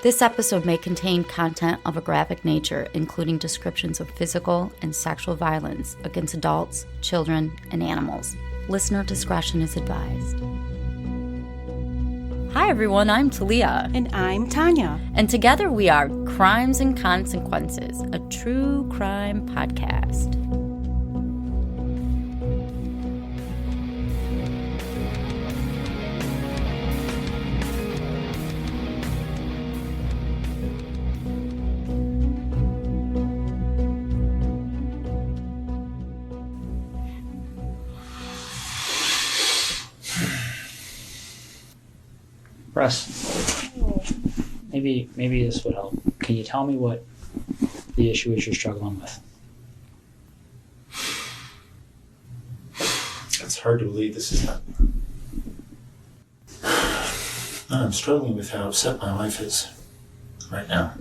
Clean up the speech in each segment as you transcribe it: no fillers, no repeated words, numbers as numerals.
This episode may contain content of a graphic nature, including descriptions of physical and sexual violence against adults, children, and animals. Listener discretion is advised. Hi everyone, I'm Talia. And I'm Tanya. And together we are Crimes and Consequences, a true crime podcast. Russ, maybe this would help. Can you tell me what the issue is you're struggling with? It's hard to believe this is happening. I'm struggling with how upset my wife is right now.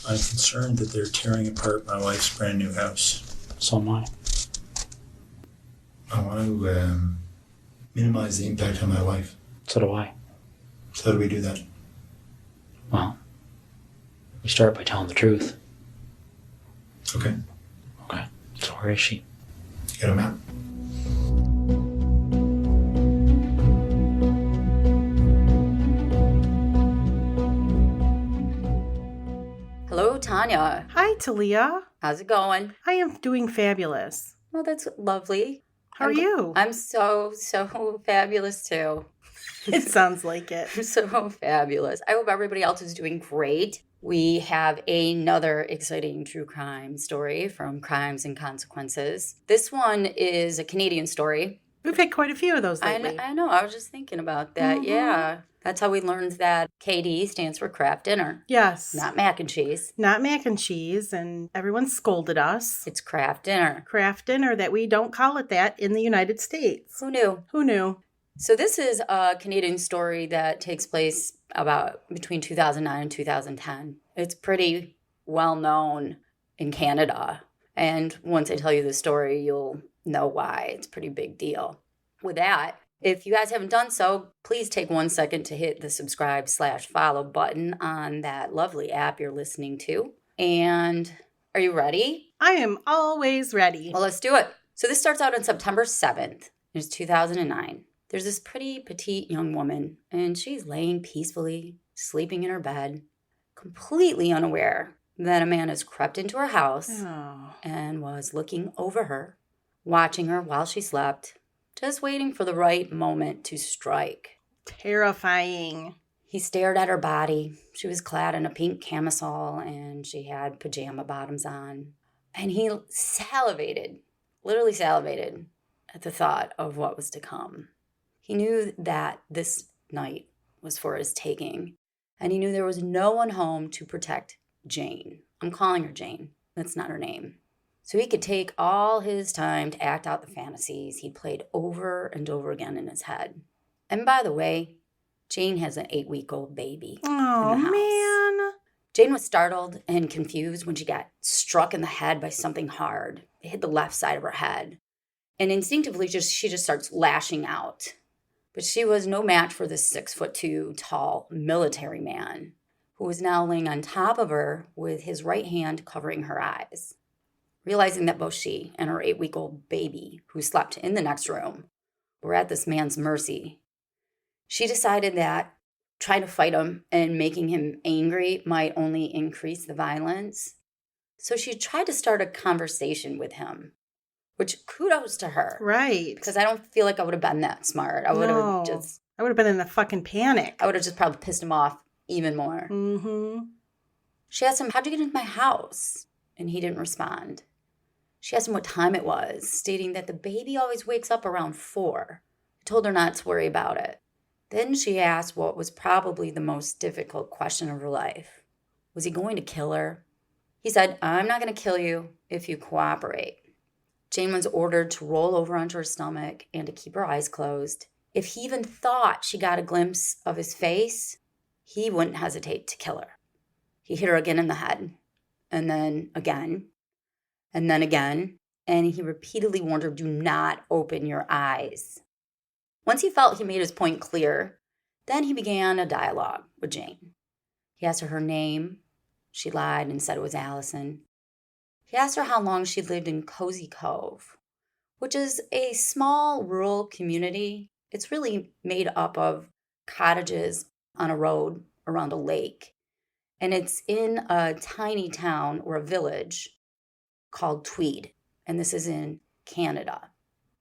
I'm concerned that they're tearing apart my wife's brand new house. So am I. I want to minimize the impact on my wife. So do I. So how do we do that? Well, we start by telling the truth. Okay. Okay. So where is she? You got a map? Hello, Tanya. Hi, Talia. How's it going? I am doing fabulous. Well, that's lovely. How are you? I'm so fabulous too. It sounds like it. I'm so fabulous. I hope everybody else is doing great. We have another exciting true crime story from Crimes and Consequences. This one is a Canadian story. We've had quite a few of those lately. I know. I was just thinking about that. Mm-hmm. Yeah. That's how we learned that KD stands for Kraft Dinner. Yes. Not mac and cheese. Not mac and cheese, and everyone scolded us. It's Kraft Dinner. Kraft Dinner, that we don't call it that in the United States. Who knew? Who knew? So this is a Canadian story that takes place about between 2009 and 2010. It's pretty well known in Canada. And once I tell you the story, you'll know why. It's a pretty big deal. With that, if you guys haven't done so, please take 1 second to hit the subscribe/follow button on that lovely app you're listening to. And are you ready? I am always ready. Well, let's do it. So this starts out on September 7th. It's 2009. There's this pretty petite young woman, and she's laying peacefully, sleeping in her bed, completely unaware that a man has crept into her house and was looking over her, watching her while she slept, just waiting for the right moment to strike. Terrifying. He stared at her body. She was clad in a pink camisole, and she had pajama bottoms on. And he salivated, literally salivated, at the thought of what was to come. He knew that this night was for his taking, and he knew there was no one home to protect Jane. I'm calling her Jane. That's not her name. So he could take all his time to act out the fantasies he played over and over again in his head. And by the way, Jane has an 8-week-old baby in the house. Man. Jane was startled and confused when she got struck in the head by something hard. It hit the left side of her head. And instinctively, she just starts lashing out. But she was no match for this 6'2" tall military man who was now laying on top of her with his right hand covering her eyes. Realizing that both she and her 8-week-old baby, who slept in the next room, were at this man's mercy, she decided that trying to fight him and making him angry might only increase the violence. So she tried to start a conversation with him. Which, kudos to her. Right. Because I don't feel like I would have been that smart. I would have been in a fucking panic. I would have just probably pissed him off even more. Mm-hmm. She asked him, "How'd you get into my house?" And he didn't respond. She asked him what time it was, stating that the baby always wakes up around 4. He told her not to worry about it. Then she asked what was probably the most difficult question of her life. Was he going to kill her? He said, "I'm not going to kill you if you cooperate." Jane was ordered to roll over onto her stomach and to keep her eyes closed. If he even thought she got a glimpse of his face, he wouldn't hesitate to kill her. He hit her again in the head, and then again, and then again, and he repeatedly warned her, "Do not open your eyes." Once he felt he made his point clear, then he began a dialogue with Jane. He asked her name. She lied and said it was Allison. He asked her how long she'd lived in Cozy Cove, which is a small rural community. It's really made up of cottages on a road around a lake. And it's in a tiny town or a village called Tweed. And this is in Canada.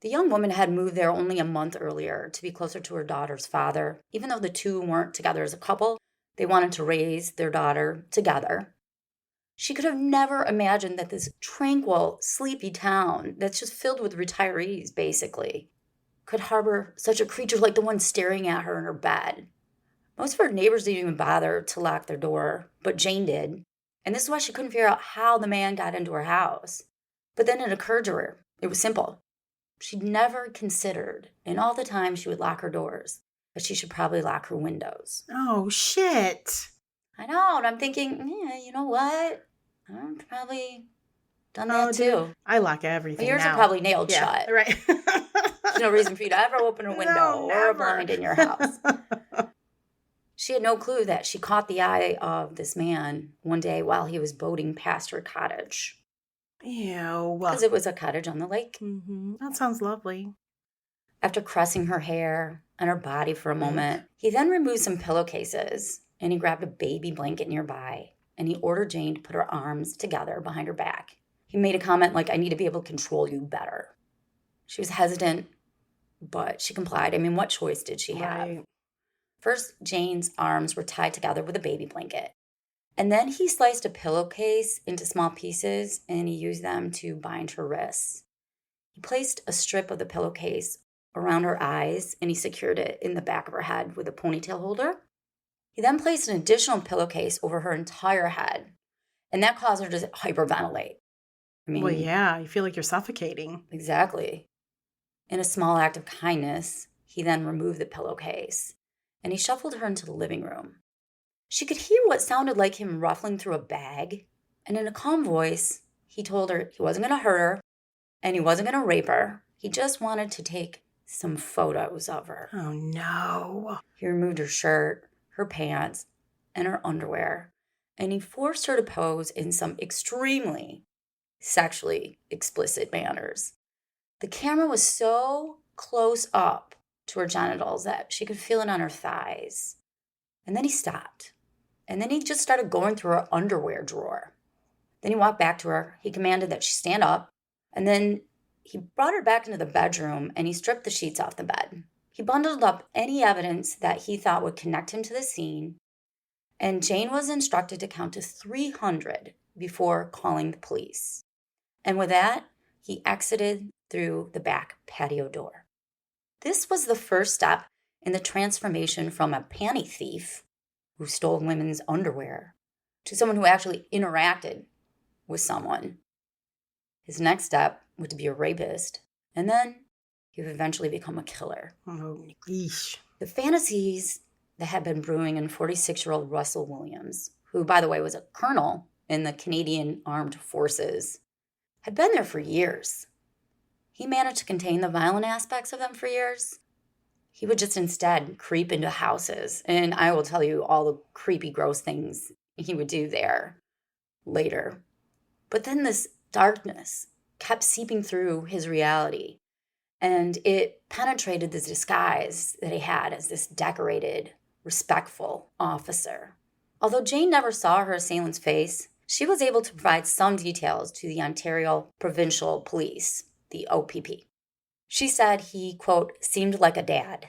The young woman had moved there only a month earlier to be closer to her daughter's father. Even though the two weren't together as a couple, they wanted to raise their daughter together. She could have never imagined that this tranquil, sleepy town that's just filled with retirees, basically, could harbor such a creature like the one staring at her in her bed. Most of her neighbors didn't even bother to lock their door, but Jane did. And this is why she couldn't figure out how the man got into her house. But then it occurred to her. It was simple. She'd never considered, in all the time she would lock her doors, that she should probably lock her windows. Oh, shit. I know, and I'm thinking, yeah, you know what? I've probably done that too. Dude, I lock everything Yours now. are probably nailed shut. Right. There's no reason for you to ever open a window No, or a never. blind in your house. She had no clue that she caught the eye of this man one day while he was boating past her cottage. Ew. Because it was a cottage on the lake. Mm-hmm. That sounds lovely. After caressing her hair and her body for a moment, he then removed some pillowcases and he grabbed a baby blanket nearby and he ordered Jane to put her arms together behind her back. He made a comment like, I need to be able to control you better. She was hesitant, but she complied. I mean, what choice did she have? Right. First, Jane's arms were tied together with a baby blanket. And then he sliced a pillowcase into small pieces and he used them to bind her wrists. He placed a strip of the pillowcase around her eyes and he secured it in the back of her head with a ponytail holder. He then placed an additional pillowcase over her entire head, and that caused her to hyperventilate. I mean, Well, yeah, you feel like you're suffocating. exactly. In a small act of kindness, he then removed the pillowcase, and he shuffled her into the living room. She could hear what sounded like him ruffling through a bag, and in a calm voice, he told her he wasn't going to hurt her, and he wasn't going to rape her. He just wanted to take some photos of her. Oh, no. He removed her shirt, her pants, and her underwear, and he forced her to pose in some extremely sexually explicit manners. The camera was so close up to her genitals that she could feel it on her thighs. And then he stopped. And then he just started going through her underwear drawer. Then he walked back to her. He commanded that she stand up. And then he brought her back into the bedroom and he stripped the sheets off the bed. He bundled up any evidence that he thought would connect him to the scene. And Jane was instructed to count to 300 before calling the police. And with that, he exited through the back patio door. This was the first step in the transformation from a panty thief who stole women's underwear to someone who actually interacted with someone. His next step was to be a rapist, and then he would eventually become a killer. Oh, yeesh. The fantasies that had been brewing in 46-year-old Russell Williams, who, by the way, was a colonel in the Canadian Armed Forces, had been there for years. He managed to contain the violent aspects of them for years. He would just instead creep into houses, and I will tell you all the creepy, gross things he would do there later. But then this darkness kept seeping through his reality, and it penetrated the disguise that he had as this decorated, respectful officer. Although Jane never saw her assailant's face, she was able to provide some details to the Ontario Provincial Police, the OPP. She said he, quote, seemed like a dad.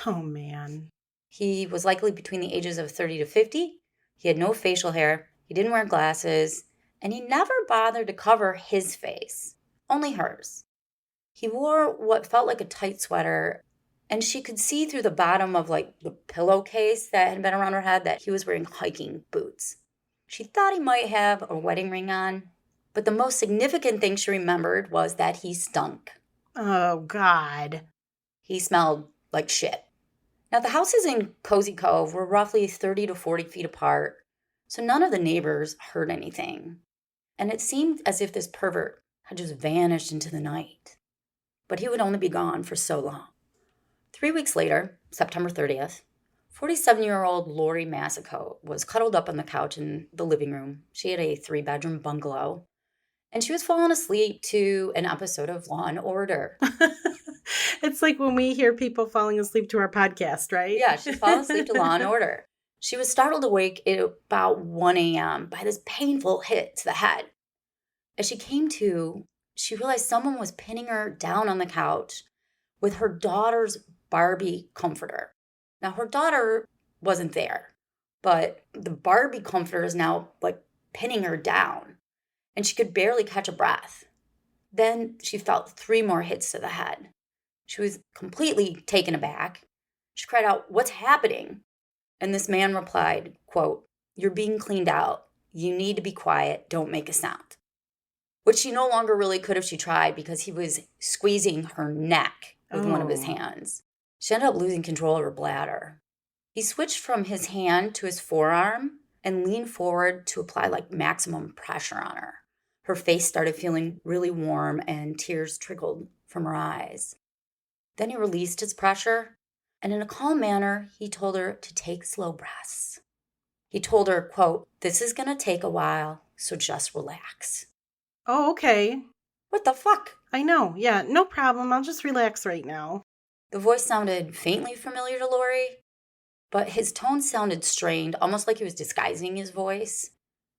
Oh, man. He was likely between the ages of 30 to 50. He had no facial hair. He didn't wear glasses. And he never bothered to cover his face, only hers. He wore what felt like a tight sweater, and she could see through the bottom of like the pillowcase that had been around her head that he was wearing hiking boots. She thought he might have a wedding ring on, but the most significant thing she remembered was that he stunk. Oh, God. He smelled like shit. Now, the houses in Cozy Cove were roughly 30 to 40 feet apart, so none of the neighbors heard anything. And it seemed as if this pervert had just vanished into the night. But he would only be gone for so long. 3 weeks later, September 30th, 47-year-old Lori Massicote was cuddled up on the couch in the living room. She had a 3-bedroom bungalow, and she was falling asleep to an episode of Law and Order. It's like when we hear people falling asleep to our podcast, right? Yeah, she's falling asleep to Law and Order. She was startled awake at about 1 a.m. by this painful hit to the head. As she came to, she realized someone was pinning her down on the couch with her daughter's Barbie comforter. Now, her daughter wasn't there, but the Barbie comforter is now like pinning her down, and she could barely catch a breath. Then she felt 3 more hits to the head. She was completely taken aback. She cried out, "What's happening?" And this man replied, quote, "You're being cleaned out. You need to be quiet. Don't make a sound." Which she no longer really could if she tried, because he was squeezing her neck with one of his hands. She ended up losing control of her bladder. He switched from his hand to his forearm and leaned forward to apply like maximum pressure on her. Her face started feeling really warm and tears trickled from her eyes. Then he released his pressure, and in a calm manner, he told her to take slow breaths. He told her, quote, "This is going to take a while, so just relax." Oh, okay. What the fuck? I know. Yeah, no problem. I'll just relax right now. The voice sounded faintly familiar to Lori, but his tone sounded strained, almost like he was disguising his voice.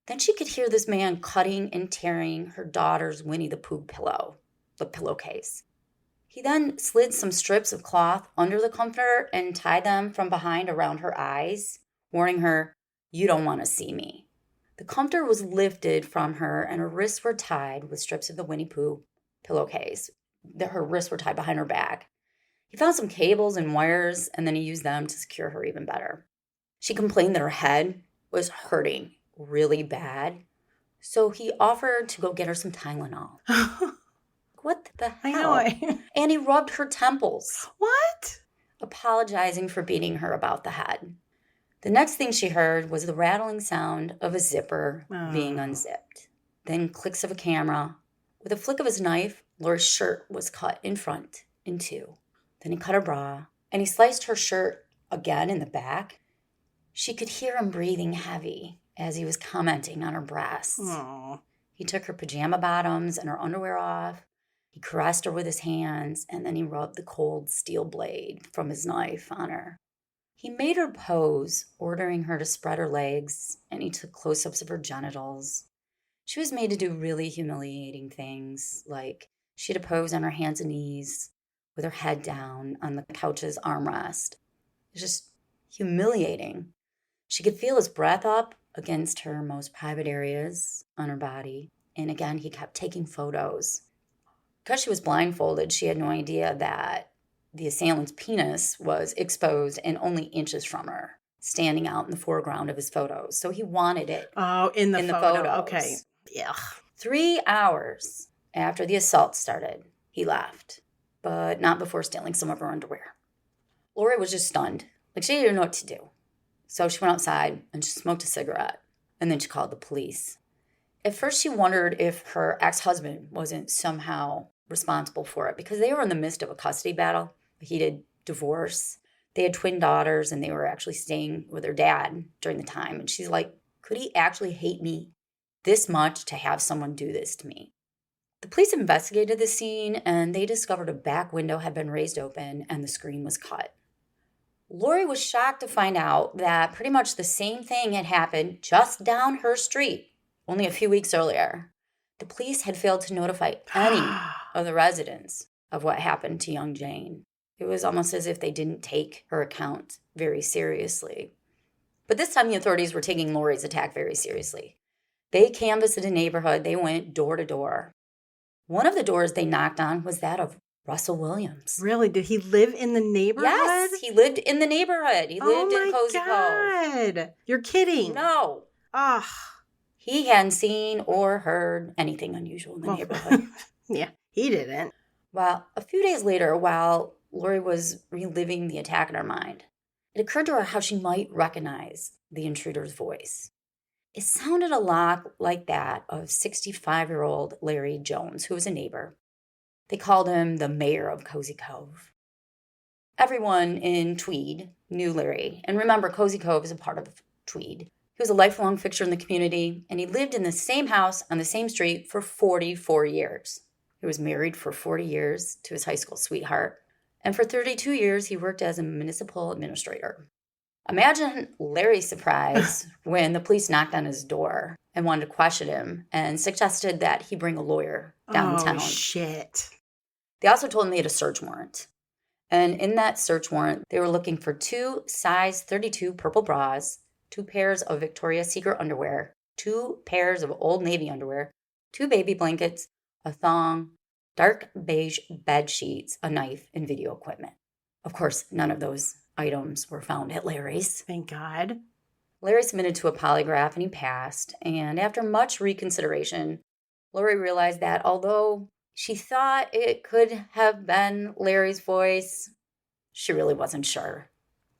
Then she could hear this man cutting and tearing her daughter's Winnie the Pooh pillow, the pillowcase. He then slid some strips of cloth under the comforter and tied them from behind around her eyes, warning her, "You don't want to see me." The comforter was lifted from her, and her wrists were tied with strips of the Winnie Pooh pillowcase. Her wrists were tied behind her back. He found some cables and wires, and then he used them to secure her even better. She complained that her head was hurting really bad, so he offered to go get her some Tylenol. What the hell? I know. And he rubbed her temples, What? apologizing for beating her about the head. The next thing she heard was the rattling sound of a zipper being unzipped. Then clicks of a camera. With a flick of his knife, Lori's shirt was cut in front in 2. Then he cut her bra, and he sliced her shirt again in the back. She could hear him breathing heavy as he was commenting on her breasts. Aww. He took her pajama bottoms and her underwear off. He caressed her with his hands, and then he rubbed the cold steel blade from his knife on her. He made her pose, ordering her to spread her legs, and he took close-ups of her genitals. She was made to do really humiliating things, like she had to pose on her hands and knees with her head down on the couch's armrest. It was just humiliating. She could feel his breath up against her most private areas on her body, and again, he kept taking photos. Because she was blindfolded, she had no idea that the assailant's penis was exposed and only inches from her, standing out in the foreground of his photos. So he wanted it Oh, in the photo. photos. Okay. Yeah. 3 hours after the assault started, he left, but not before stealing some of her underwear. Lori was just stunned. Like, she didn't know what to do. So she went outside and she smoked a cigarette, and then she called the police. At first, she wondered if her ex-husband wasn't somehow responsible for it, because they were in the midst of a custody battle, a heated divorce. They had twin daughters, and they were actually staying with their dad during the time. And she's like, could he actually hate me this much to have someone do this to me? The police investigated the scene, and they discovered a back window had been raised open and the screen was cut. Lori was shocked to find out that pretty much the same thing had happened just down her street only a few weeks earlier. The police had failed to notify any of the residents of what happened to young Jane. It was almost as if they didn't take her account very seriously. But this time the authorities were taking Lori's attack very seriously. They canvassed the neighborhood. They went door to door. One of the doors they knocked on was that of Russell Williams. Really? Did he live in the neighborhood? Yes, he lived in the neighborhood. He lived in Cozy Cove. Oh my God. You're kidding. No. Ah. He hadn't seen or heard anything unusual in the neighborhood. Yeah, he didn't. Well, a few days later, while Lori was reliving the attack in her mind, it occurred to her how she might recognize the intruder's voice. It sounded a lot like that of 65-year-old Larry Jones, who was a neighbor. They called him the mayor of Cozy Cove. Everyone in Tweed knew Larry. And remember, Cozy Cove is a part of Tweed. He was a lifelong fixture in the community, and he lived in the same house on the same street for 44 years. He was married for 40 years to his high school sweetheart, and for 32 years he worked as a municipal administrator. Imagine Larry's surprise when the police knocked on his door and wanted to question him and suggested that he bring a lawyer downtown. Oh, shit. They also told him they had a search warrant. And in that search warrant, they were looking for 2 size 32 purple bras, 2 pairs of Victoria's Secret underwear, 2 pairs of Old Navy underwear, 2 baby blankets, a thong, dark beige bed sheets, a knife, and video equipment. Of course, none of those items were found at Larry's. Thank God. Larry submitted to a polygraph and he passed. And after much reconsideration, Lori realized that although she thought it could have been Larry's voice, she really wasn't sure.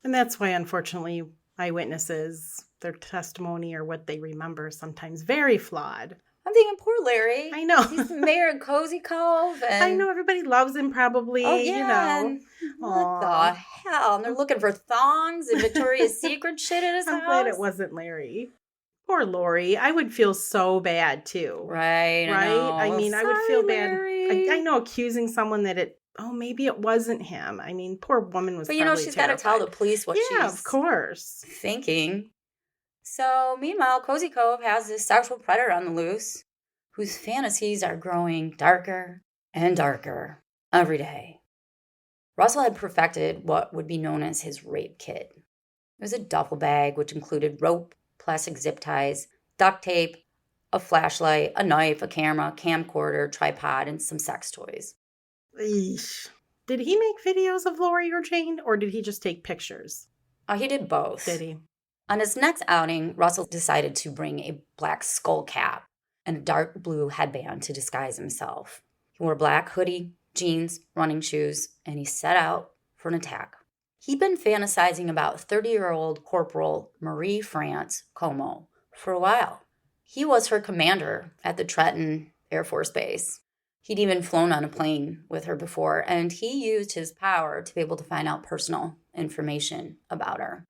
And that's why, unfortunately, eyewitnesses, their testimony or what they remember is sometimes very flawed. I'm thinking, poor Larry. I know. He's the mayor of Cozy Cove. And I know everybody loves him probably, oh, yeah, you know. What the hell? And they're looking for thongs and Victoria's Secret shit at his I'm house. glad it wasn't Larry. Poor Lori. I would feel so bad too. Right. I mean, I would feel bad. Larry. I know accusing someone that maybe it wasn't him. I mean, poor woman was But probably she's got to tell the police what yeah, she's of course. thinking. So, meanwhile, Cozy Cove has this sexual predator on the loose whose fantasies are growing darker and darker every day. Russell had perfected what would be known as his rape kit. It was a duffel bag which included rope, plastic zip ties, duct tape, a flashlight, a knife, a camera, camcorder, tripod, and some sex toys. Eesh. Did he make videos of Lori or Jane, or did he just take pictures? He did both. Did he? On his next outing, Russell decided to bring a black skull cap and a dark blue headband to disguise himself. He wore a black hoodie, jeans, running shoes, and he set out for an attack. He'd been fantasizing about 30-year-old Corporal Marie France Como for a while. He was her commander at the Trenton Air Force Base. He'd even flown on a plane with her before, and he used his power to be able to find out personal information about her.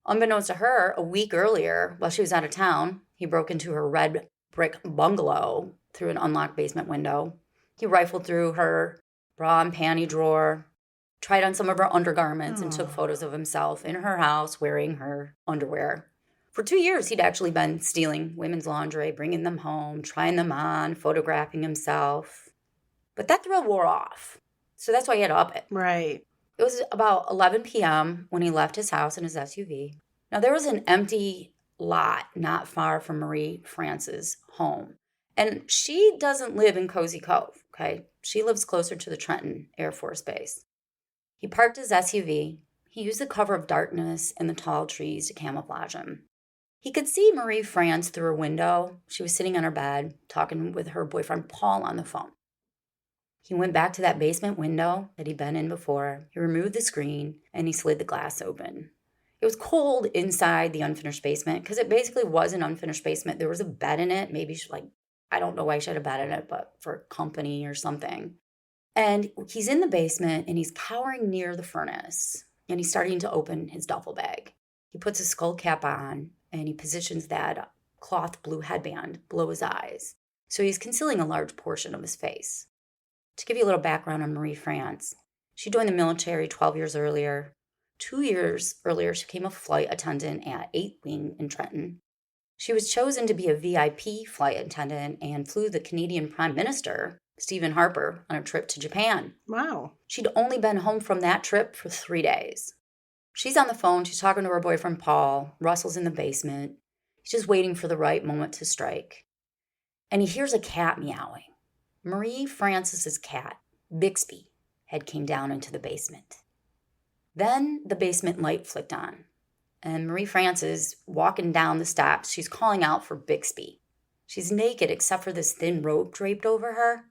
Unbeknownst to her, a week earlier, while she was out of town, he broke into her red brick bungalow through an unlocked basement window. He rifled through her bra and panty drawer, tried on some of her undergarments, and took photos of himself in her house wearing her underwear. For 2 years, he'd actually been stealing women's lingerie, bringing them home, trying them on, photographing himself. But that thrill wore off, so that's why he had to up it. Right. It was about 11 p.m. when he left his house in his SUV. Now, there was an empty lot not far from Marie France's home. And she doesn't live in Cozy Cove, okay? She lives closer to the Trenton Air Force Base. He parked his SUV. He used the cover of darkness and the tall trees to camouflage him. He could see Marie France through her window. She was sitting on her bed, talking with her boyfriend Paul on the phone. He went back to that basement window that he'd been in before. He removed the screen, and he slid the glass open. It was cold inside the unfinished basement because it basically was an unfinished basement. There was a bed in it. Maybe I don't know why she had a bed in it, but for company or something. And he's in the basement, and he's cowering near the furnace, and he's starting to open his duffel bag. He puts his skull cap on, and he positions that cloth blue headband below his eyes. So he's concealing a large portion of his face. To give you a little background on Marie France, she joined the military 12 years earlier. 2 years earlier, she became a flight attendant at 8 Wing in Trenton. She was chosen to be a VIP flight attendant and flew the Canadian Prime Minister, Stephen Harper, on a trip to Japan. Wow. She'd only been home from that trip for 3 days. She's on the phone. She's talking to her boyfriend, Paul. Russell's in the basement. He's just waiting for the right moment to strike. And he hears a cat meowing. Marie Francis's cat, Bixby, had came down into the basement. Then the basement light flicked on, and Marie Francis, walking down the steps, she's calling out for Bixby. She's naked except for this thin robe draped over her.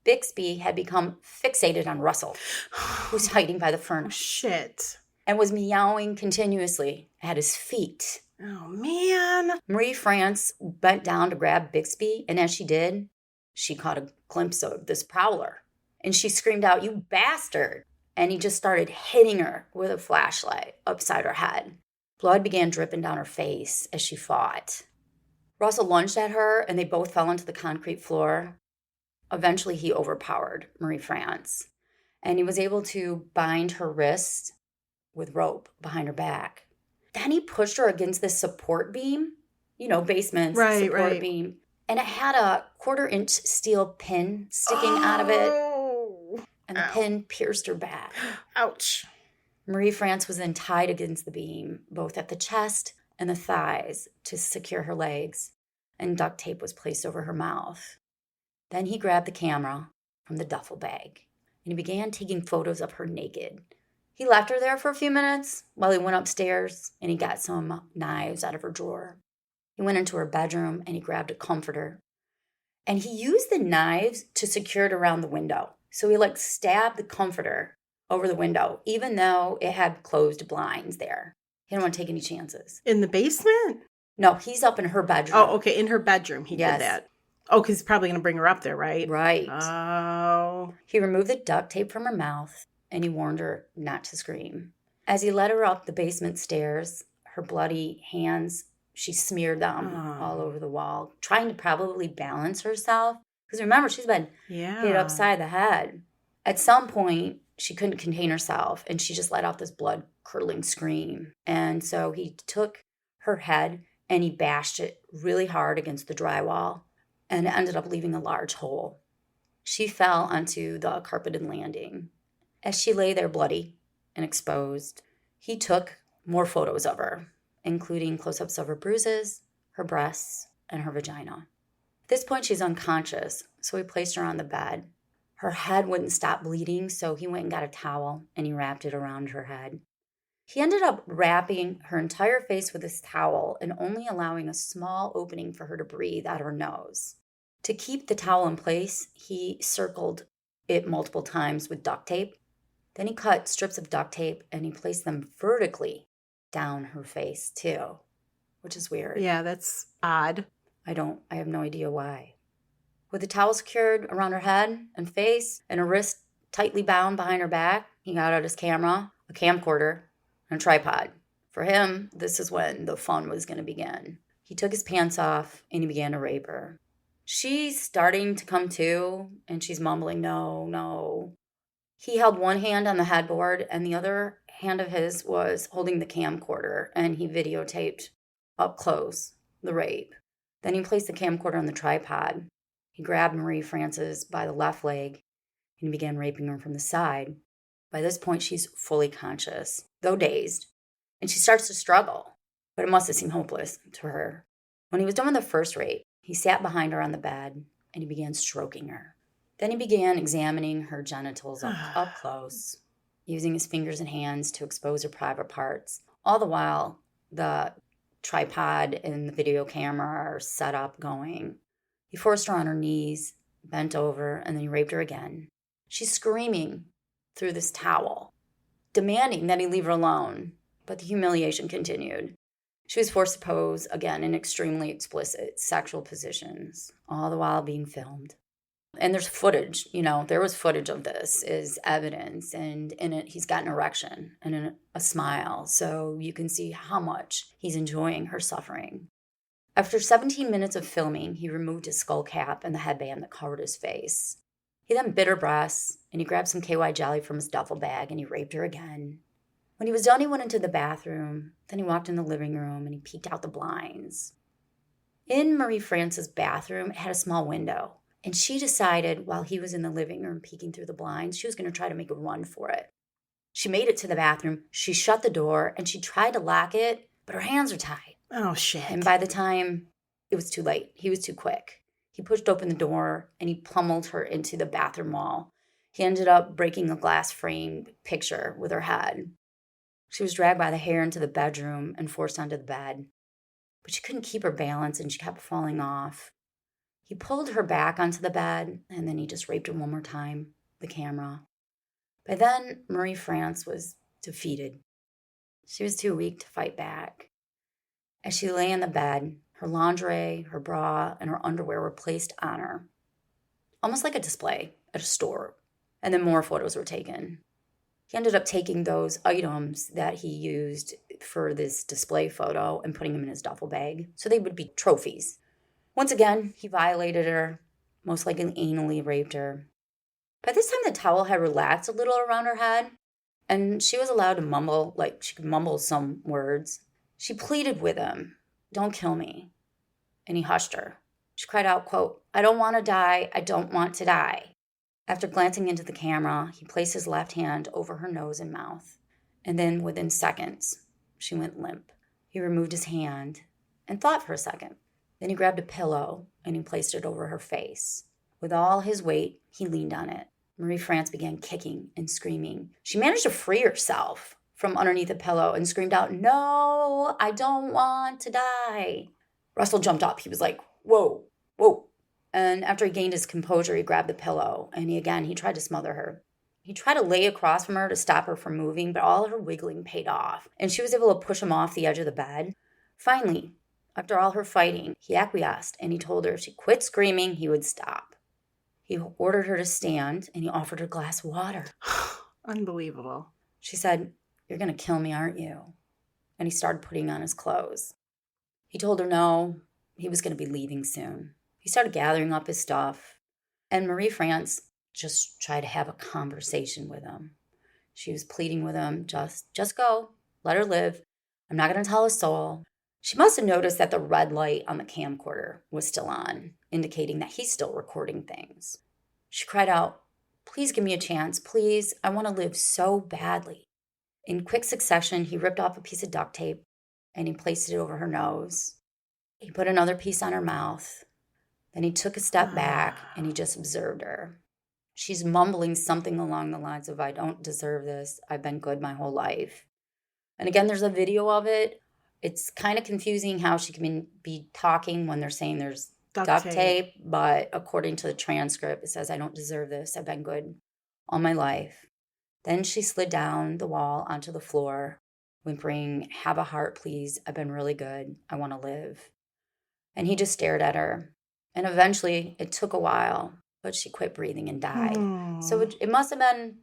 Bixby had become fixated on Russell, who's hiding by the furnace, Shit. and was meowing continuously at his feet. Oh, man. Marie France bent down to grab Bixby, and as she did, she caught a glimpse of this prowler. And she screamed out, "You bastard!" and he just started hitting her with a flashlight upside her head. Blood began dripping down her face as she fought. Russell lunged at her, and they both fell onto the concrete floor. Eventually, he overpowered Marie France, and he was able to bind her wrists with rope behind her back. Then he pushed her against this support beam, basement's support beam, and it had a 1/4-inch steel pin sticking out of it, and the pin pierced her back. Ouch. Marie France was then tied against the beam, both at the chest and the thighs, to secure her legs, and duct tape was placed over her mouth. Then he grabbed the camera from the duffel bag, and he began taking photos of her naked. He left her there for a few minutes while he went upstairs, and he got some knives out of her drawer. He went into her bedroom, and he grabbed a comforter, and he used the knives to secure it around the window. So he stabbed the comforter over the window, even though it had closed blinds there. He didn't want to take any chances. In the basement? No, he's up in her bedroom. Oh, okay. In her bedroom, he did that. Oh, because he's probably going to bring her up there, right? Right. Oh. He removed the duct tape from her mouth, and he warned her not to scream. As he led her up the basement stairs, her bloody hands, she smeared them all over the wall, trying to probably balance herself. Because remember, she's been hit upside the head. At some point, she couldn't contain herself, and she just let out this blood-curdling scream. And so he took her head, and he bashed it really hard against the drywall, and it ended up leaving a large hole. She fell onto the carpeted landing. As she lay there bloody and exposed, he took more photos of her, including close-ups of her bruises, her breasts, and her vagina. At this point, she's unconscious, so he placed her on the bed. Her head wouldn't stop bleeding, so he went and got a towel, and he wrapped it around her head. He ended up wrapping her entire face with this towel and only allowing a small opening for her to breathe out of her nose. To keep the towel in place, he circled it multiple times with duct tape. Then he cut strips of duct tape, and he placed them vertically down her face, too, which is weird. Yeah, that's odd. I have no idea why. With the towel secured around her head and face and her wrist tightly bound behind her back, he got out his camera, a camcorder, and a tripod. For him, this is when the fun was going to begin. He took his pants off, and he began to rape her. She's starting to come to, and she's mumbling, "No, no." He held one hand on the headboard, and the other hand of his was holding the camcorder, and he videotaped up close the rape. Then he placed the camcorder on the tripod. He grabbed Marie Frances by the left leg, and he began raping her from the side. By this point, she's fully conscious, though dazed, and she starts to struggle, but it must have seemed hopeless to her. When he was done with the first rape, he sat behind her on the bed, and he began stroking her. Then he began examining her genitals up close, using his fingers and hands to expose her private parts. All the while, the tripod and the video camera are set up going. He forced her on her knees, bent over, and then he raped her again. She's screaming through this towel, demanding that he leave her alone, but the humiliation continued. She was forced to pose again in extremely explicit sexual positions, all the while being filmed. And there's footage, there was footage of this as evidence, and in it he's got an erection and a smile, so you can see how much he's enjoying her suffering. After 17 minutes of filming, he removed his skull cap and the headband that covered his face. He then bit her breasts, and he grabbed some KY jelly from his duffel bag, and he raped her again. When he was done, he went into the bathroom. Then he walked in the living room, and he peeked out the blinds. In Marie Frances' bathroom, it had a small window, and she decided while he was in the living room peeking through the blinds, she was going to try to make a run for it. She made it to the bathroom, she shut the door, and she tried to lock it, but her hands were tied. Oh, shit. And by the time it was too late, he was too quick. He pushed open the door, and he pummeled her into the bathroom wall. He ended up breaking a glass-framed picture with her head. She was dragged by the hair into the bedroom and forced onto the bed. But she couldn't keep her balance, and she kept falling off. He pulled her back onto the bed, and then he just raped her one more time, the camera. By then, Marie France was defeated. She was too weak to fight back. As she lay in the bed, her lingerie, her bra, and her underwear were placed on her, almost like a display at a store, and then more photos were taken. He ended up taking those items that he used for this display photo and putting them in his duffel bag so they would be trophies. Once again, he violated her, most likely anally raped her. By this time, the towel had relaxed a little around her head, and she was allowed to mumble, like she could mumble some words. She pleaded with him, "Don't kill me." And he hushed her. She cried out, quote, "I don't want to die. I don't want to die." After glancing into the camera, he placed his left hand over her nose and mouth. And then within seconds, she went limp. He removed his hand and thought for a second. Then he grabbed a pillow and he placed it over her face. With all his weight, he leaned on it. Marie France began kicking and screaming. She managed to free herself from underneath the pillow and screamed out, "No, I don't want to die." Russell jumped up. He was like, "Whoa, whoa." And after he gained his composure, he grabbed the pillow and he tried to smother her. He tried to lay across from her to stop her from moving, but all her wiggling paid off, and she was able to push him off the edge of the bed. Finally, after all her fighting, he acquiesced and he told her if she quit screaming, he would stop. He ordered her to stand and he offered her a glass of water. Unbelievable. She said, "You're going to kill me, aren't you?" And he started putting on his clothes. He told her no, he was going to be leaving soon. He started gathering up his stuff, and Marie France just tried to have a conversation with him. She was pleading with him, just go, let her live. I'm not going to tell a soul. She must have noticed that the red light on the camcorder was still on, indicating that he's still recording things. She cried out, "Please give me a chance, please. I want to live so badly." In quick succession, he ripped off a piece of duct tape and he placed it over her nose. He put another piece on her mouth. Then he took a step back and he just observed her. She's mumbling something along the lines of, "I don't deserve this. I've been good my whole life." And again, there's a video of it. It's kind of confusing how she can be talking when they're saying there's duct tape. But according to the transcript, it says, "I don't deserve this. I've been good all my life." Then she slid down the wall onto the floor, whimpering, "Have a heart, please. I've been really good. I want to live." And he just stared at her. And eventually, it took a while, but she quit breathing and died. So it must have been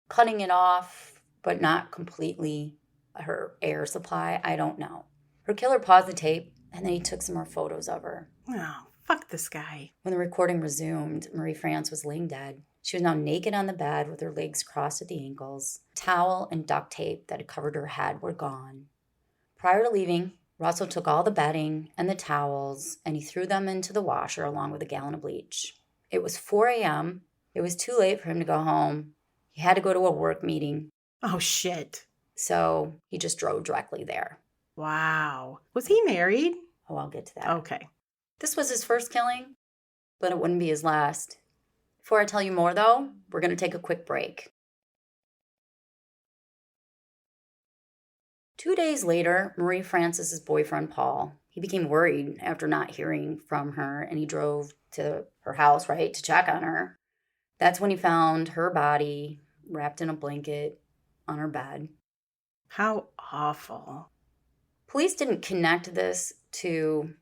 cutting it off, but not completely her air supply. I don't know. Her killer paused the tape, and then he took some more photos of her. Oh, fuck this guy. When the recording resumed, Marie France was laying dead. She was now naked on the bed with her legs crossed at the ankles. Towel and duct tape that had covered her head were gone. Prior to leaving, Russell took all the bedding and the towels and he threw them into the washer along with a gallon of bleach. It was 4 a.m. It was too late for him to go home. He had to go to a work meeting. Oh, shit. So he just drove directly there. Wow. Was he married? Oh, I'll get to that. Okay. This was his first killing, but it wouldn't be his last. Before I tell you more, though, we're going to take a quick break. 2 days later, Marie Francis's boyfriend, Paul, he became worried after not hearing from her, and he drove to her house, right, to check on her. That's when he found her body wrapped in a blanket on her bed. How awful. Police didn't connect this to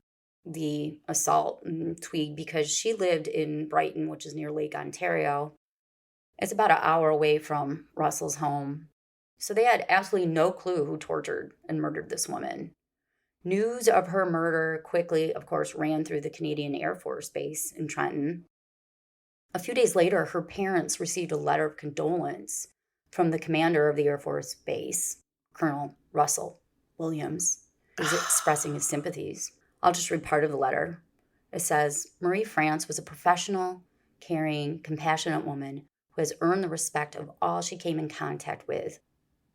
the assault in Tweed because she lived in Brighton, which is near Lake Ontario. It's about an hour away from Russell's home. So they had absolutely no clue who tortured and murdered this woman. News of her murder quickly, of course, ran through the Canadian Air Force Base in Trenton. A few days later, her parents received a letter of condolence from the commander of the Air Force Base, Colonel Russell Williams, who's expressing his sympathies. I'll just read part of the letter. It says, "Marie France was a professional, caring, compassionate woman who has earned the respect of all she came in contact with.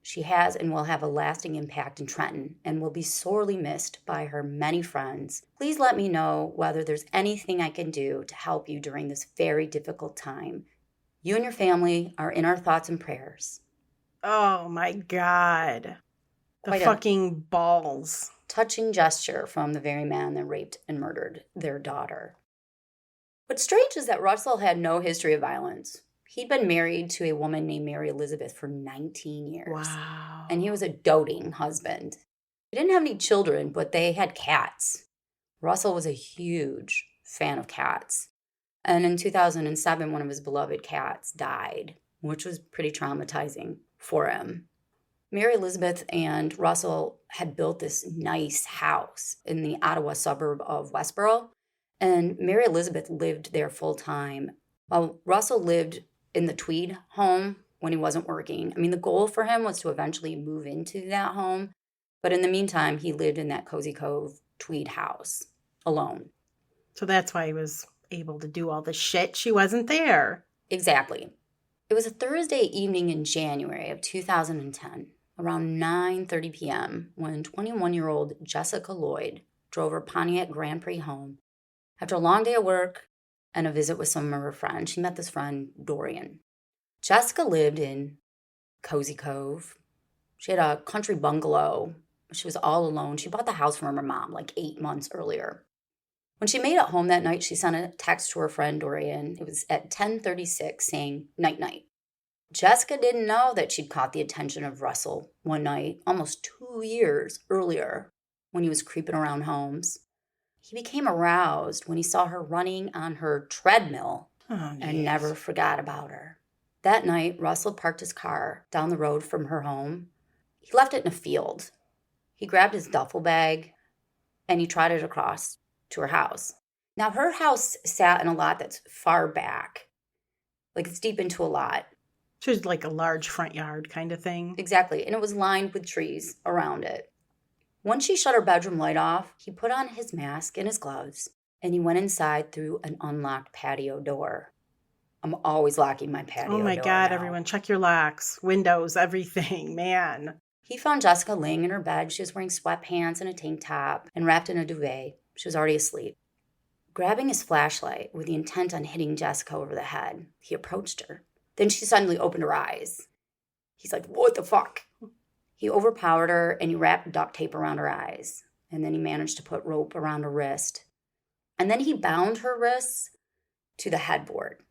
She has and will have a lasting impact in Trenton and will be sorely missed by her many friends. Please let me know whether there's anything I can do to help you during this very difficult time. You and your family are in our thoughts and prayers." Oh, my God. The Quite a fucking balls. touching gesture from the very man that raped and murdered their daughter. What's strange is that Russell had no history of violence. He'd been married to a woman named Mary Elizabeth for 19 years. Wow. And he was a doting husband. They didn't have any children, but they had cats. Russell was a huge fan of cats. And in 2007, one of his beloved cats died, which was pretty traumatizing for him. Mary Elizabeth and Russell had built this nice house in the Ottawa suburb of Westboro, and Mary Elizabeth lived there full time, while Russell lived in the Tweed home when he wasn't working. I mean, the goal for him was to eventually move into that home, but in the meantime, he lived in that Cozy Cove Tweed house alone. So that's why he was able to do all the shit. She wasn't there. Exactly. It was a Thursday evening in January of 2010, around 9:30 p.m., when 21-year-old Jessica Lloyd drove her Pontiac Grand Prix home. After a long day of work and a visit with some of her friends, she met this friend, Dorian. Jessica lived in Cozy Cove. She had a country bungalow. She was all alone. She bought the house from her mom like 8 months earlier. When she made it home that night, she sent a text to her friend Dorian. It was at 10:36 saying, "Night-night." Jessica didn't know that she'd caught the attention of Russell one night, almost 2 years earlier, when he was creeping around homes. He became aroused when he saw her running on her treadmill and never forgot about her. That night, Russell parked his car down the road from her home. He left it in a field. He grabbed his duffel bag and he trotted across to her house. Now, her house sat in a lot that's far back. Like, it's deep into a lot. So it's like a large front yard kind of thing. Exactly. And it was lined with trees around it. Once she shut her bedroom light off, he put on his mask and his gloves, and he went inside through an unlocked patio door. I'm always locking my patio door. Oh my God, now. everyone, check your locks, windows, everything, man. He found Jessica laying in her bed. She was wearing sweatpants and a tank top and wrapped in a duvet. She was already asleep. Grabbing his flashlight with the intent on hitting Jessica over the head, he approached her. Then she suddenly opened her eyes. He's like, "What the fuck?" He overpowered her and he wrapped duct tape around her eyes. And then he managed to put rope around her wrist. And then he bound her wrists to the headboard.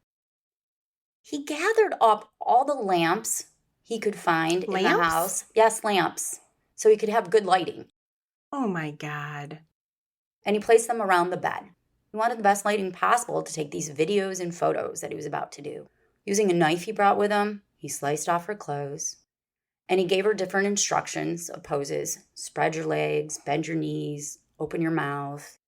He gathered up all the lamps he could find in the house. Yes, lamps. So he could have good lighting. Oh my God. And he placed them around the bed. He wanted the best lighting possible to take these videos and photos that he was about to do. Using a knife he brought with him, he sliced off her clothes. And he gave her different instructions of poses. Spread your legs, bend your knees, open your mouth.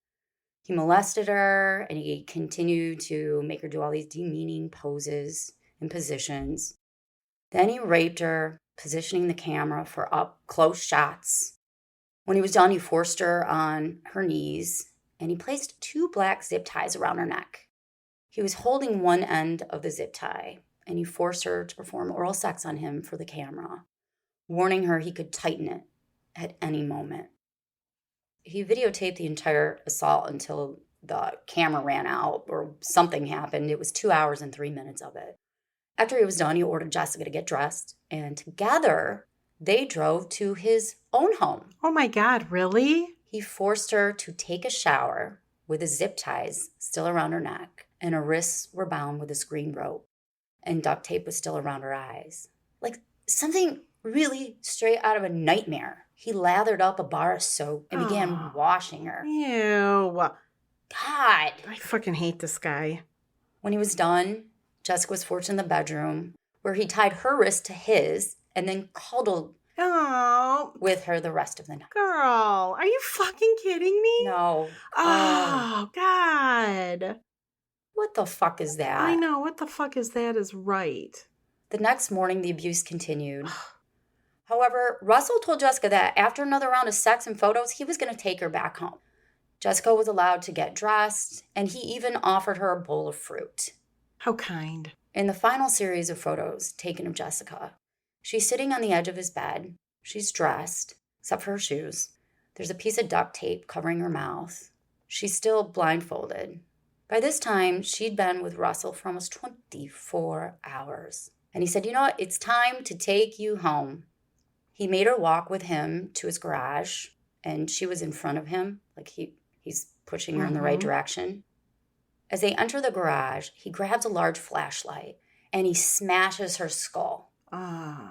He molested her, and he continued to make her do all these demeaning poses and positions. Then he raped her, positioning the camera for up-close shots. When he was done, he forced her on her knees, and he placed 2 black zip ties around her neck. He was holding one end of the zip tie, and he forced her to perform oral sex on him for the camera, warning her he could tighten it at any moment. He videotaped the entire assault until the camera ran out or something happened. It was 2 hours and 3 minutes of it. After he was done, he ordered Jessica to get dressed, and together they drove to his own home. Oh my God, really? He forced her to take a shower with the zip ties still around her neck, and her wrists were bound with this green rope, and duct tape was still around her eyes. Like something really straight out of a nightmare. He lathered up a bar of soap and began washing her. Ew. God. I fucking hate this guy. When he was done, Jessica was forced in the bedroom where he tied her wrist to his and then cuddled with her the rest of the night. Girl, are you fucking kidding me? No. Oh, God. What the fuck is that? I know. What the fuck is that is right. The next morning, the abuse continued. However, Russell told Jessica that after another round of sex and photos, he was going to take her back home. Jessica was allowed to get dressed, and he even offered her a bowl of fruit. How kind. In the final series of photos taken of Jessica, she's sitting on the edge of his bed. She's dressed, except for her shoes. There's a piece of duct tape covering her mouth. She's still blindfolded. By this time, she'd been with Russell for almost 24 hours. And he said, "You know what? It's time to take you home." He made her walk with him to his garage, and she was in front of him, like he's pushing her in the right direction. As they enter the garage, he grabs a large flashlight, and he smashes her skull,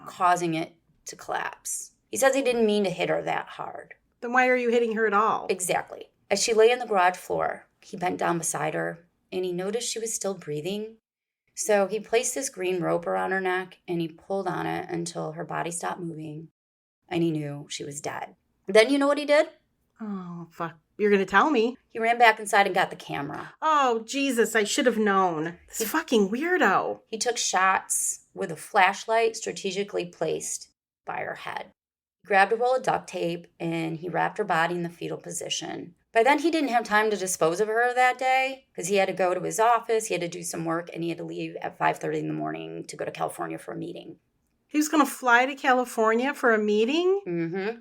causing it to collapse. He says he didn't mean to hit her that hard. Then why are you hitting her at all? Exactly. As she lay on the garage floor, he bent down beside her, and he noticed she was still breathing. So he placed this green rope around her neck and he pulled on it until her body stopped moving and he knew she was dead. Then you know what he did? Oh, fuck. You're going to tell me? He ran back inside and got the camera. Oh, Jesus, I should have known. This fucking weirdo. He took shots with a flashlight strategically placed by her head. He grabbed a roll of duct tape and he wrapped her body in the fetal position. By then, he didn't have time to dispose of her that day because he had to go to his office, he had to do some work, and he had to leave at 5:30 in the morning to go to California for a meeting. He was going to fly to California for a meeting? Mm-hmm.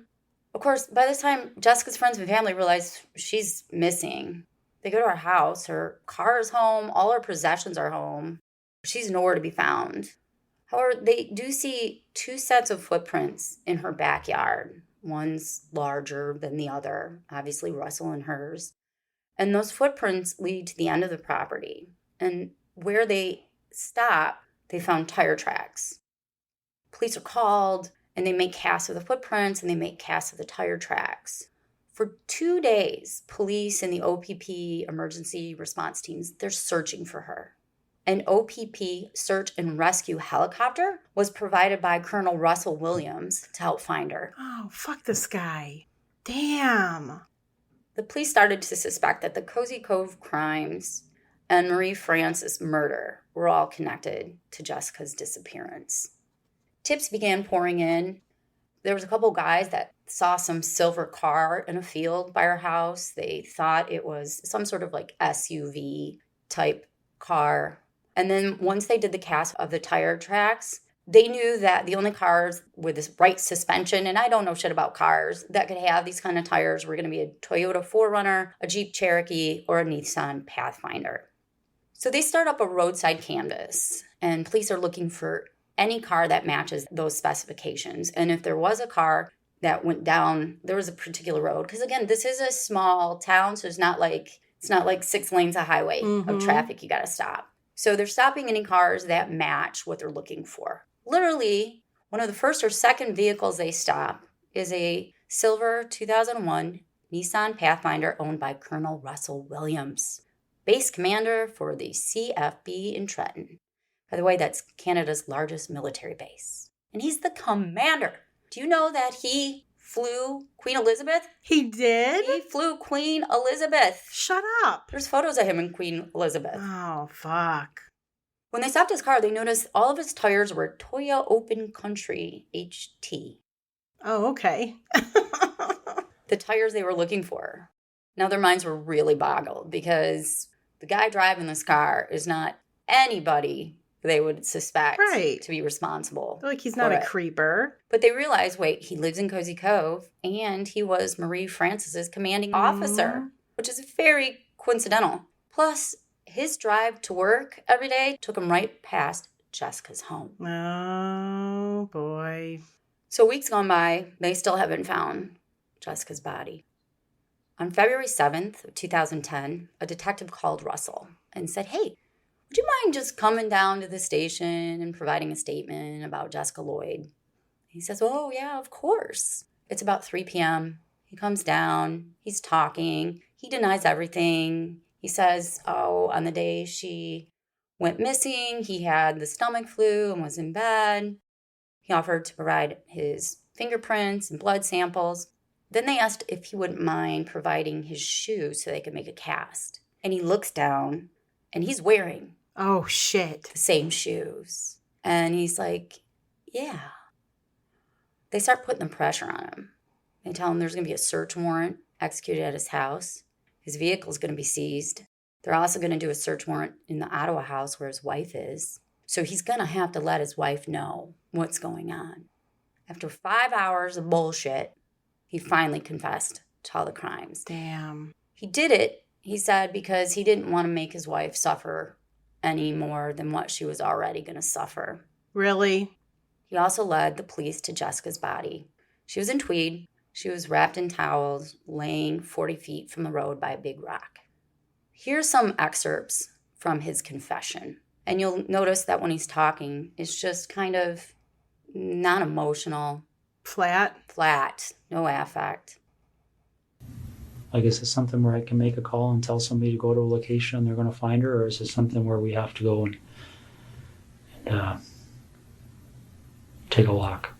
Of course, by this time, Jessica's friends and family realize she's missing. They go to her house. Her car is home. All her possessions are home. She's nowhere to be found. However, they do see 2 sets of footprints in her backyard. One's larger than the other, obviously Russell and hers. And those footprints lead to the end of the property. And where they stop, they found tire tracks. Police are called, and they make casts of the footprints, and they make casts of the tire tracks. For 2 days, police and the OPP emergency response teams, they're searching for her. An OPP search and rescue helicopter was provided by Colonel Russell Williams to help find her. Oh, fuck this guy. Damn. The police started to suspect that the Cozy Cove crimes and Marie Francis murder were all connected to Jessica's disappearance. Tips began pouring in. There was a couple guys that saw some silver car in a field by her house. They thought it was some sort of like SUV type car. And then once they did the cast of the tire tracks, they knew that the only cars with this right suspension, and I don't know shit about cars, that could have these kind of tires were going to be a Toyota 4Runner, a Jeep Cherokee, or a Nissan Pathfinder. So they start up a roadside canvass, and police are looking for any car that matches those specifications. And if there was a car that went down, there was a particular road. Because again, this is a small town, so it's not like 6 lanes of highway of traffic you got to stop. So they're stopping any cars that match what they're looking for. Literally, one of the first or second vehicles they stop is a silver 2001 Nissan Pathfinder owned by Colonel Russell Williams, base commander for the CFB in Trenton. By the way, that's Canada's largest military base. And he's the commander. Do you know that he flew Queen Elizabeth? He did? He flew Queen Elizabeth. Shut up. There's photos of him and Queen Elizabeth. Oh, fuck. When they stopped his car, they noticed all of his tires were Toyota Open Country HT. Oh, okay. The tires they were looking for. Now their minds were really boggled because the guy driving this car is not anybody they would suspect to be responsible. Like he's not a creeper. But they realized, wait, he lives in Cozy Cove and he was Marie Francis's commanding officer, which is very coincidental. Plus, his drive to work every day took him right past Jessica's home. Oh, boy. So weeks gone by, they still haven't found Jessica's body. On February 7th of 2010, a detective called Russell and said, hey, would you mind just coming down to the station and providing a statement about Jessica Lloyd? He says, oh, yeah, of course. It's about 3 p.m. He comes down. He's talking. He denies everything. He says, oh, on the day she went missing, he had the stomach flu and was in bed. He offered to provide his fingerprints and blood samples. Then they asked if he wouldn't mind providing his shoes so they could make a cast. And he looks down, and he's wearing oh, shit, the same shoes. And he's like, yeah. They start putting the pressure on him. They tell him there's going to be a search warrant executed at his house. His vehicle's going to be seized. They're also going to do a search warrant in the Ottawa house where his wife is. So he's going to have to let his wife know what's going on. After 5 hours of bullshit, he finally confessed to all the crimes. Damn. He did it, he said, because he didn't want to make his wife suffer any more than what she was already going to suffer. Really? He also led the police to Jessica's body. She was in tweed. She was wrapped in towels, laying 40 feet from the road by a big rock. Here's some excerpts from his confession. And you'll notice that when he's talking, it's just kind of non-emotional. Flat, no affect. Like, is this something where I can make a call and tell somebody to go to a location and they're going to find her? Or is this something where we have to go and and take a walk.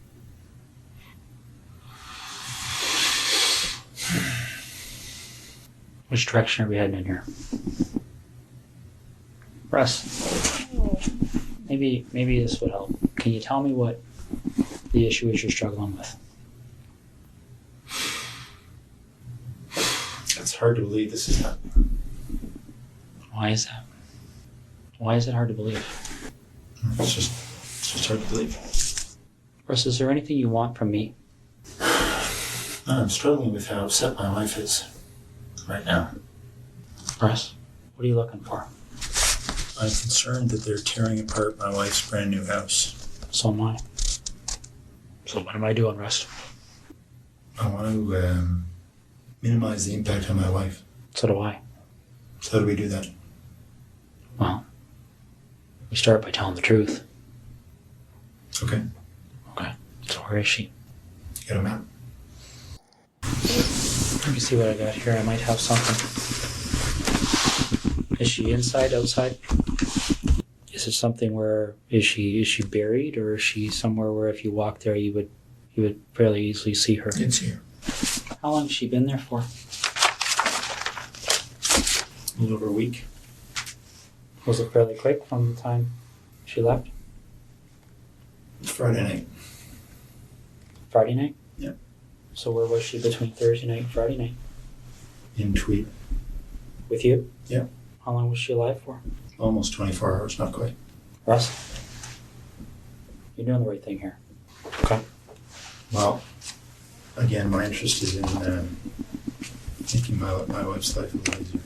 Which direction are we heading in here? Russ, maybe this would help. Can you tell me what the issue is you're struggling with? It's hard to believe this is happening. Why is that? Why is it hard to believe? It's just hard to believe. Russ, is there anything you want from me? I'm struggling with how upset my wife is right now. Russ, what are you looking for? I'm concerned that they're tearing apart my wife's brand new house. So am I. So what am I doing, Russ? I want to minimize the impact on my wife. So do I. So how do we do that? Well, we start by telling the truth. Okay. Okay. So where is she? Get a map. Let me see what I got here. I might have something. Is she inside, outside? Is it something where is she buried, or is she somewhere where if you walk there you would fairly easily see her? It's here. How long has she been there for? A little over a week. Was it fairly quick from the time she left? Friday night. Friday night? Yep. So where was she between Thursday night and Friday night? In Tweed. With you? Yep. How long was she alive for? Almost 24 hours, not quite. Russ, you're doing the right thing here. Okay. Well, again, my interest is in making my wife's life a little easier.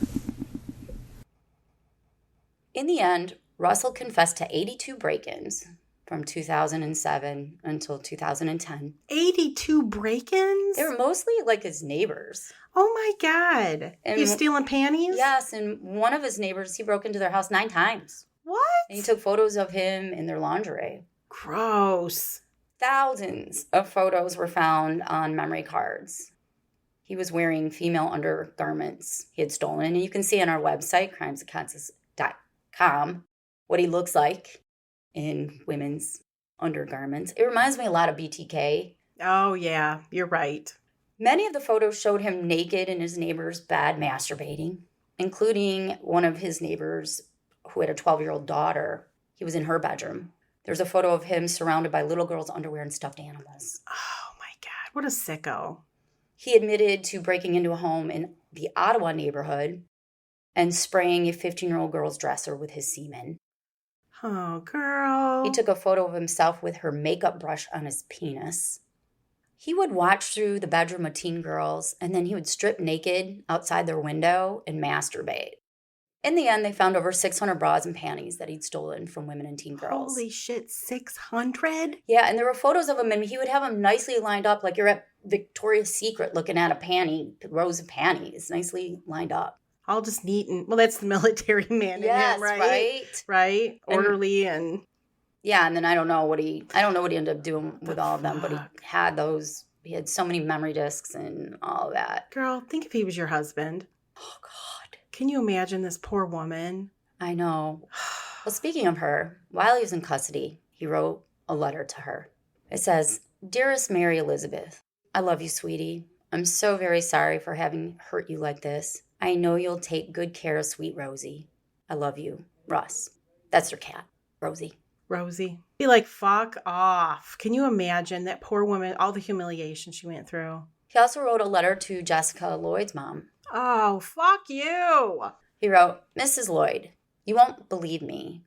In the end, Russell confessed to 82 break-ins from 2007 until 2010. 82 break-ins? They were mostly like his neighbors. Oh my God. And He's stealing panties? Yes, and one of his neighbors, he broke into their house 9 times. What? And he took photos of him in their lingerie. Gross. Thousands of photos were found on memory cards. He was wearing female undergarments he had stolen. And you can see on our website, crimesandconsensus.com, what he looks like in women's undergarments. It reminds me a lot of BTK. Oh, yeah. You're right. Many of the photos showed him naked in his neighbor's bed masturbating, including one of his neighbors who had a 12-year-old daughter. He was in her bedroom. There's a photo of him surrounded by little girls' underwear and stuffed animals. Oh my God. What a sicko. He admitted to breaking into a home in the Ottawa neighborhood and spraying a 15-year-old girl's dresser with his semen. Oh, girl. He took a photo of himself with her makeup brush on his penis. He would watch through the bedroom of teen girls, and then he would strip naked outside their window and masturbate. In the end, they found over 600 bras and panties that he'd stolen from women and teen girls. Holy shit, 600? Yeah, and there were photos of him, and he would have them nicely lined up, like you're at Victoria's Secret looking at rows of panties, nicely lined up. All just neat and, well, that's the military man in him, right? Right. Right? Orderly and... Yeah, and then I don't know what he ended up doing with all of them, but he had so many memory discs and all of that. Girl, think if he was your husband. Oh, God. Can you imagine this poor woman? I know. Well, speaking of her, while he was in custody, he wrote a letter to her. It says, "Dearest Mary Elizabeth, I love you, sweetie. I'm so very sorry for having hurt you like this. I know you'll take good care of sweet Rosie. I love you, Russ." That's her cat, Rosie. Rosie. Be like, fuck off. Can you imagine that poor woman, all the humiliation she went through? He also wrote a letter to Jessica Lloyd's mom. Oh, fuck you. He wrote, "Mrs. Lloyd, you won't believe me,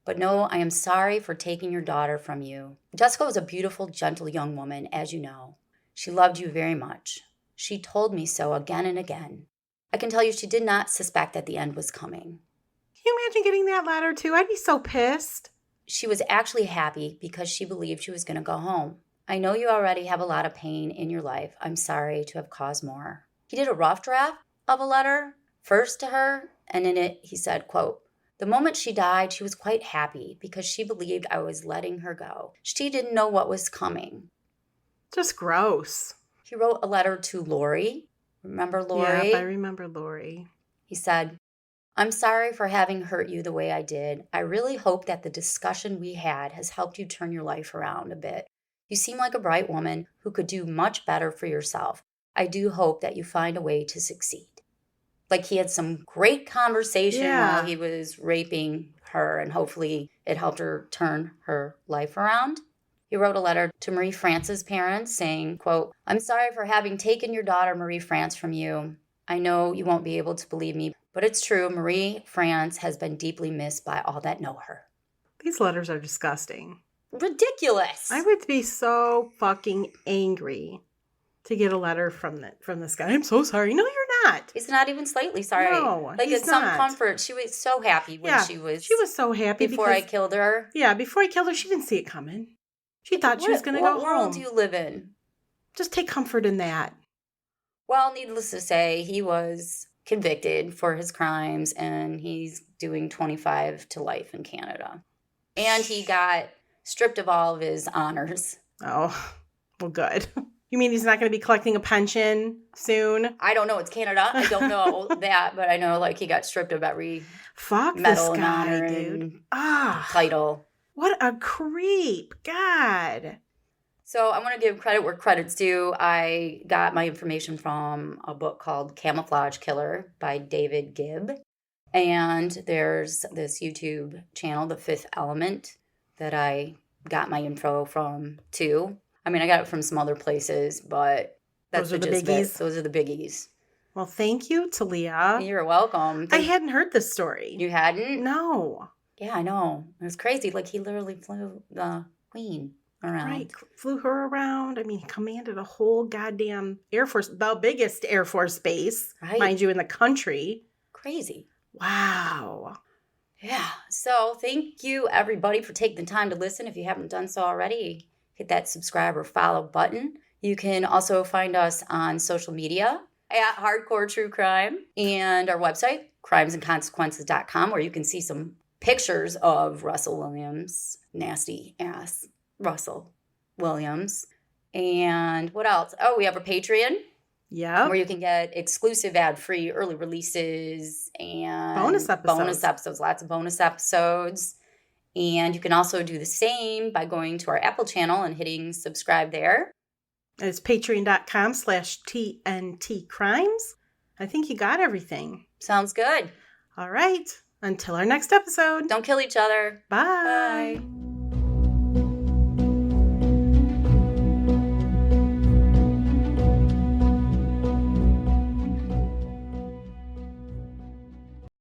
but no, I am sorry for taking your daughter from you. Jessica was a beautiful, gentle young woman, as you know. She loved you very much. She told me so again and again. I can tell you she did not suspect that the end was coming. Can you imagine getting that letter too? I'd be so pissed. She was actually happy because she believed she was going to go home. I know you already have a lot of pain in your life. I'm sorry to have caused more." He did a rough draft of a letter, first to her, and in it he said, quote, "The moment she died, she was quite happy because she believed I was letting her go. She didn't know what was coming." Just gross. He wrote a letter to Lori. Remember Lori? Yeah, I remember Lori. He said, I'm sorry for having hurt you the way I did. I really hope that the discussion we had has helped you turn your life around a bit. You seem like a bright woman who could do much better for yourself. I do hope that you find a way to succeed. Like he had some great conversation while he was raping her, and hopefully it helped her turn her life around. He wrote a letter to Marie France's parents saying, quote, I'm sorry for having taken your daughter Marie France from you. I know you won't be able to believe me, but it's true. Marie France has been deeply missed by all that know her. These letters are disgusting. Ridiculous. I would be so fucking angry to get a letter from this guy. I'm so sorry. No, you're not. He's not even slightly sorry. No, like he's it's some not. comfort. She was so happy when she was so happy before I killed her. Yeah, before I killed her, she didn't see it coming. She thought she was going to go home. What world do you live in? Just take comfort in that. Well, needless to say, he was convicted for his crimes, and he's doing 25 to life in Canada. And he got stripped of all of his honors. Oh, well, good. You mean he's not going to be collecting a pension soon? I don't know. It's Canada. I don't know that, but I know like he got stripped of every Fuck medal this and guy, honor dude. and title. What a creep. God. So I want to give credit where credit's due. I got my information from a book called Camouflaged Killer by David Gibb. And there's this YouTube channel, The Fifth Element, that I got my info from too. I mean, I got it from some other places, but that's Those are the gist of it. biggies? Those are the biggies. Well, thank you, Talia. You're welcome. I hadn't heard this story. You hadn't? No. Yeah, I know. It was crazy. Like, he literally flew the queen around. Right. Flew her around. I mean, he commanded a whole goddamn Air Force, the biggest Air Force base, Right. mind you, in the country. Crazy. Wow. Yeah. So thank you, everybody, for taking the time to listen. If you haven't done so already, hit that subscribe or follow button. You can also find us on social media at Hardcore True Crime and our website, crimesandconsequences.com, where you can see some pictures of Russell Williams, nasty ass Russell Williams. And what else? Oh, we have a Patreon. Yeah. Where you can get exclusive ad-free early releases and Bonus episodes. Lots of bonus episodes. And you can also do the same by going to our Apple channel and hitting subscribe there. It's patreon.com/TNT Crimes. I think you got everything. Sounds good. All right. Until our next episode. Don't kill each other. Bye. Bye.